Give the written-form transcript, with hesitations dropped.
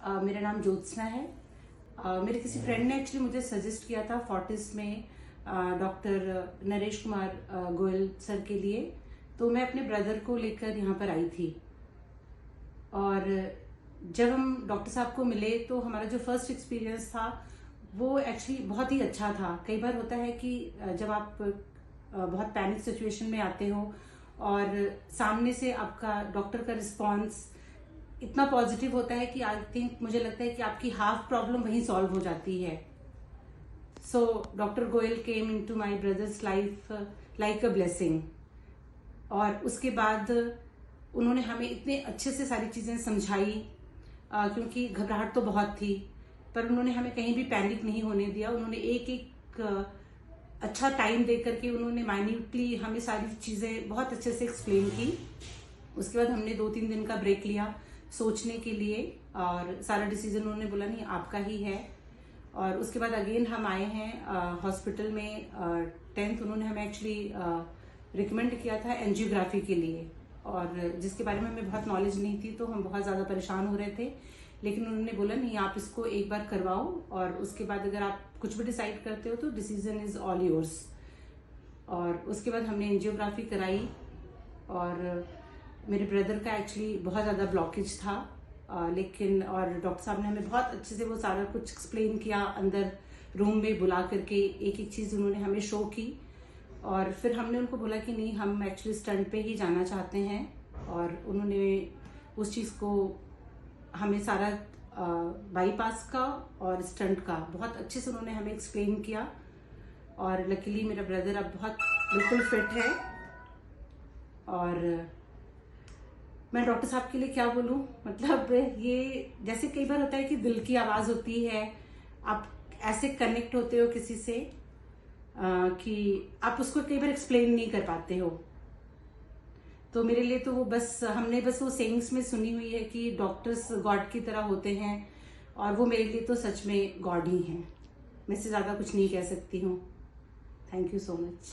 मेरा नाम ज्योत्सना है। मेरे किसी फ्रेंड ने एक्चुअली मुझे सजेस्ट किया था फोर्टिस में डॉक्टर नरेश कुमार गोयल सर के लिए, तो मैं अपने ब्रदर को लेकर यहाँ पर आई थी। और जब हम डॉक्टर साहब को मिले तो हमारा जो फर्स्ट एक्सपीरियंस था वो एक्चुअली बहुत ही अच्छा था। कई बार होता है कि जब आप बहुत पैनिक सिचुएशन में आते हो और सामने से आपका डॉक्टर का रिस्पॉन्स इतना पॉजिटिव होता है कि आई थिंक मुझे लगता है कि आपकी हाफ प्रॉब्लम वहीं सॉल्व हो जाती है। So doctor Goyal came into my brothers life like a blessing. और उसके बाद उन्होंने हमें इतने अच्छे से सारी चीजें समझाई, क्योंकि घबराहट तो बहुत थी, पर उन्होंने हमें कहीं भी पैनिक नहीं होने दिया। उन्होंने एक एक अच्छा टाइम दे करके उन्होंने माइन्यूटली हमें सारी चीजें बहुत अच्छे से एक्सप्लेन की। उसके बाद हमने 2-3 दिन का ब्रेक लिया सोचने के लिए, और सारा डिसीजन उन्होंने बोला नहीं आपका ही है। और उसके बाद अगेन हम आए हैं हॉस्पिटल में 10th उन्होंने हमें एक्चुअली रिकमेंड किया था एंजियोग्राफी के लिए, और जिसके बारे में हमें बहुत नॉलेज नहीं थी तो हम बहुत ज़्यादा परेशान हो रहे थे। लेकिन उन्होंने बोला नहीं आप इसको एक बार करवाओ, और उसके बाद अगर आप कुछ भी डिसाइड करते हो तो डिसीजन इज ऑल योर्स। और उसके बाद हमने एंजियोग्राफी कराई, और मेरे ब्रदर का एक्चुअली बहुत ज़्यादा ब्लॉकेज था, लेकिन और डॉक्टर साहब ने हमें बहुत अच्छे से वो सारा कुछ एक्सप्लेन किया, अंदर रूम में बुला करके एक एक चीज़ उन्होंने हमें शो की। और फिर हमने उनको बोला कि नहीं हम एक्चुअली स्टंट पे ही जाना चाहते हैं, और उन्होंने उस चीज़ को हमें सारा बाईपास का और स्टंट का बहुत अच्छे से उन्होंने हमें एक्सप्लेन किया। और लकीली मेरा ब्रदर अब बहुत बिल्कुल फिट है। और मैं डॉक्टर साहब के लिए क्या बोलूं, मतलब ये जैसे कई बार होता है कि दिल की आवाज़ होती है, आप ऐसे कनेक्ट होते हो किसी से कि आप उसको कई बार एक्सप्लेन नहीं कर पाते हो। तो मेरे लिए तो वो बस हमने बस वो सेइंग्स में सुनी हुई है कि डॉक्टर्स गॉड की तरह होते हैं, और वो मेरे लिए तो सच में गॉड ही हैं। मैं इससे ज़्यादा कुछ नहीं कह सकती हूँ। Thank you so much.